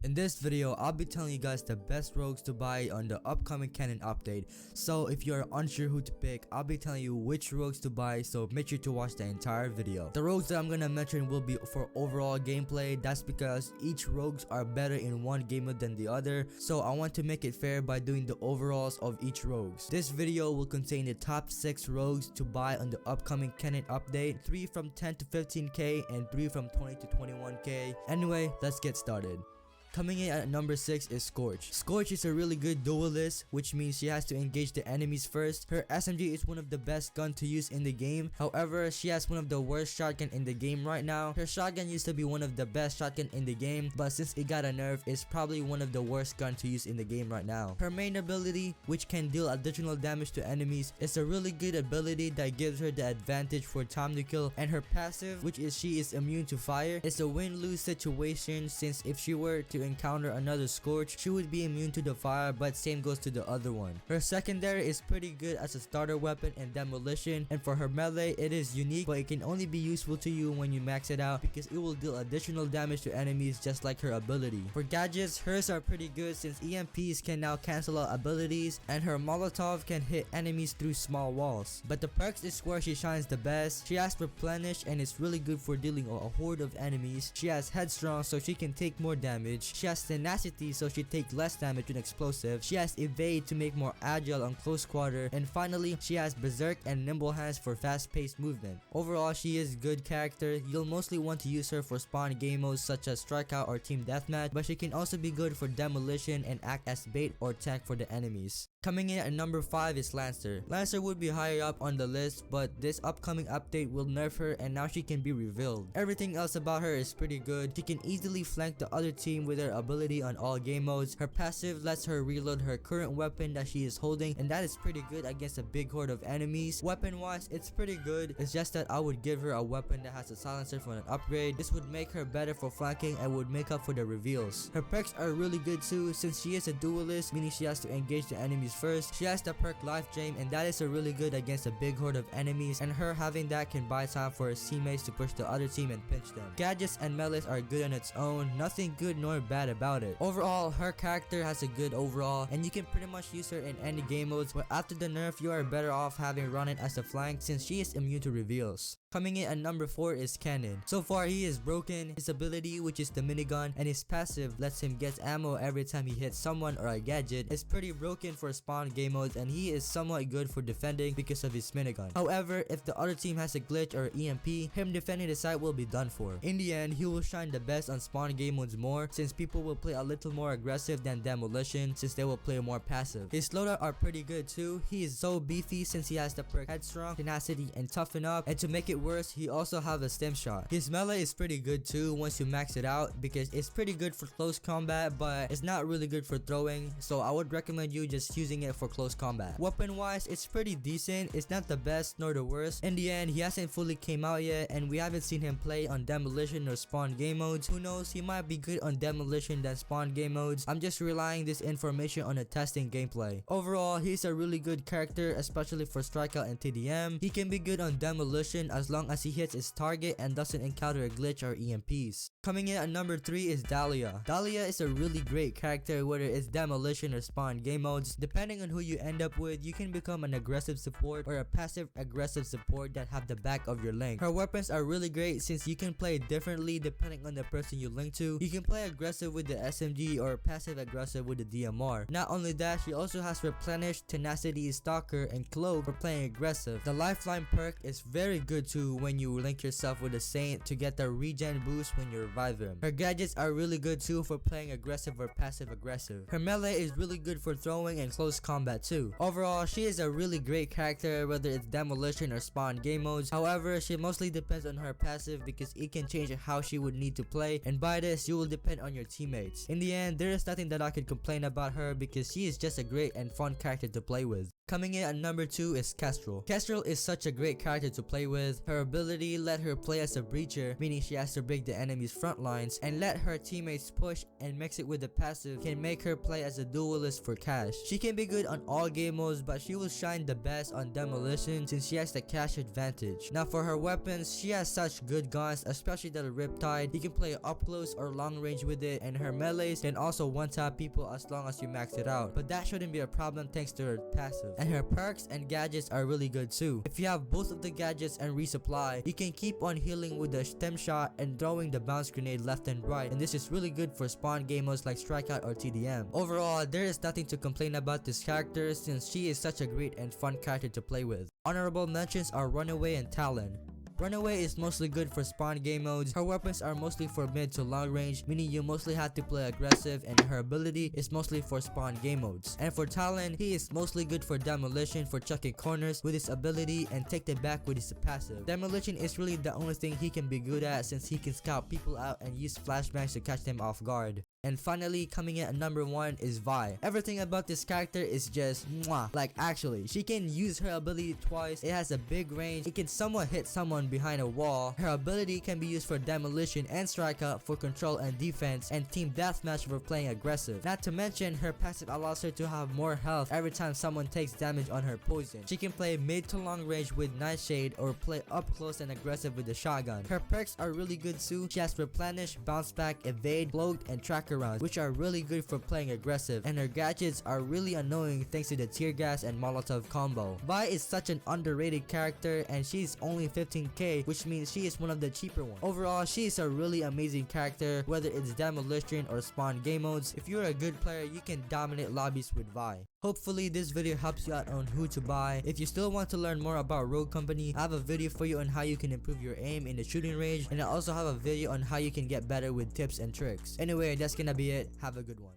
In this video, I'll be telling you guys the best rogues to buy on the upcoming canon update. So if you're unsure who to pick, I'll be telling you which rogues to buy, so make sure to watch the entire video. The rogues that I'm gonna mention will be for overall gameplay. That's because each rogues are better in one game mode than the other, so I want to make it fair by doing the overalls of each rogues. This video will contain the top 6 rogues to buy on the upcoming canon update, 3 from 10 to 15k and 3 from 20 to 21k. Anyway, let's get started. Coming in at number 6 is Scorch. Scorch is a really good duelist, which means she has to engage the enemies first. Her SMG is one of the best guns to use in the game. However, she has one of the worst shotgun in the game right now. Her shotgun used to be one of the best shotgun in the game, but since it got a nerf, it's probably one of the worst gun to use in the game right now. Her main ability, which can deal additional damage to enemies, is a really good ability that gives her the advantage for time to kill, and her passive, which is she is immune to fire, is a win-lose situation, since if she were to encounter another Scorch, she would be immune to the fire, but same goes to the other one. Her secondary is pretty good as a starter weapon and demolition, and for her melee, it is unique, but it can only be useful to you when you max it out because it will deal additional damage to enemies just like her ability. For gadgets, hers are pretty good since EMPs can now cancel out abilities, and her Molotov can hit enemies through small walls. But the perks is where she shines the best. She has Replenish, and it's really good for dealing a horde of enemies. She has Headstrong, so she can take more damage. She has Tenacity, so she takes less damage with explosive. She has Evade to make more agile on close quarter, and finally she has Berserk and Nimble Hands for fast paced movement. Overall, she is a good character. You'll mostly want to use her for spawn game modes such as Strikeout or Team Deathmatch, but she can also be good for demolition and act as bait or tank for the enemies. Coming in at number 5 is Lancer. Lancer would be higher up on the list, but this upcoming update will nerf her and now she can be revealed. Everything else about her is pretty good. She can easily flank the other team with her ability on all game modes. Her passive lets her reload her current weapon that she is holding, and that is pretty good against a big horde of enemies. Weapon wise, it's pretty good. It's just that I would give her a weapon that has a silencer for an upgrade. This would make her better for flanking and would make up for the reveals. Her perks are really good too, since she is a duelist, meaning she has to engage the enemies first. She has the perk Life Drain, and that is a really good against a big horde of enemies, and her having that can buy time for her teammates to push the other team and pinch them. Gadgets and melees are good on its own, nothing good nor bad about it. Overall, her character has a good overall, and you can pretty much use her in any game modes, but after the nerf, you are better off having Ronin as a flank since she is immune to reveals. Coming in at number 4 is Cannon. So far, he is broken. His ability, which is the minigun, and his passive lets him get ammo every time he hits someone or a gadget, is pretty broken for spawn game modes, and he is somewhat good for defending because of his minigun. However, if the other team has a glitch or EMP, him defending the site will be done for. In the end, he will shine the best on spawn game modes more, since people will play a little more aggressive than demolition, since they will play more passive. His loadout are pretty good too. He is so beefy since he has the perk Headstrong, Tenacity, and Toughen Up, and to make it worse, he also have a stem shot. His melee is pretty good too once you max it out, because it's pretty good for close combat, but it's not really good for throwing, so I would recommend you just using it for close combat. Weapon wise, it's pretty decent. It's not the best nor the worst. In the end, he hasn't fully came out yet, and we haven't seen him play on demolition or spawn game modes. Who knows, he might be good on demolition than spawn game modes. I'm just relying this information on a testing gameplay. Overall, he's a really good character, especially for Strikeout and TDM. He can be good on demolition as long as he hits his target and doesn't encounter a glitch or EMPs. Coming in at number 3 is DAHLIA. DAHLIA is a really great character whether it's demolition or spawn game modes. Depending on who you end up with, you can become an aggressive support or a passive aggressive support that have the back of your link. Her weapons are really great since you can play differently depending on the person you link to. You can play aggressive with the SMG or passive aggressive with the DMR. Not only that, she also has Replenish, Tenacity, Stalker, and Cloak for playing aggressive. The Lifeline perk is very good too when you link yourself with a Saint to get the regen boost when you revive him. Her gadgets are really good too for playing aggressive or passive aggressive. Her melee is really good for throwing and close combat too. Overall, she is a really great character whether it's demolition or spawn game modes. However, she mostly depends on her passive because it can change how she would need to play, and by this, you will depend on your teammates. In the end, there is nothing that I could complain about her because she is just a great and fun character to play with. Coming in at number 2 is KESTREL. KESTREL is such a great character to play with. Her ability let her play as a breacher, meaning she has to break the enemy's front lines, and let her teammates push and mix it with the passive can make her play as a duelist for cash. She can be good on all game modes, but she will shine the best on demolition since she has the cash advantage. Now for her weapons, she has such good guns, especially the Riptide. You can play up close or long range with it, and her melees can also one-tap people as long as you max it out, but that shouldn't be a problem thanks to her passive. And her perks and gadgets are really good too. If you have both of the gadgets and resupply, you can keep on healing with the stem shot and throwing the bounce grenade left and right, and this is really good for spawn game modes like Strikeout or TDM. Overall, there is nothing to complain about this character since she is such a great and fun character to play with. Honorable mentions are Runaway and Talon. Runaway is mostly good for spawn game modes. Her weapons are mostly for mid to long range, meaning you mostly have to play aggressive, and her ability is mostly for spawn game modes. And for Talon, he is mostly good for demolition for chucking corners with his ability and take them back with his passive. Demolition is really the only thing he can be good at since he can scout people out and use flashbangs to catch them off guard. And finally, coming in at number 1 is Vi. Everything about this character is just mwah. Like actually, she can use her ability twice, it has a big range, it can somewhat hit someone behind a wall. Her ability can be used for demolition and strikeout for control and defense, and team deathmatch for playing aggressive. Not to mention, her passive allows her to have more health every time someone takes damage on her poison. She can play mid to long range with Nightshade or play up close and aggressive with the shotgun. Her perks are really good too. She has replenish, bounce back, evade, float, and tracker rounds, which are really good for playing aggressive, and her gadgets are really annoying thanks to the tear gas and Molotov combo. Vi is such an underrated character, and she's only 15k, which means she is one of the cheaper ones. Overall, she is a really amazing character, whether it's demolition or spawn game modes. If you're a good player, you can dominate lobbies with Vi. Hopefully this video helps you out on who to buy. If you still want to learn more about Rogue Company, I have a video for you on how you can improve your aim in the shooting range, and I also have a video on how you can get better with tips and tricks. Anyway, that's gonna be it. Have a good one.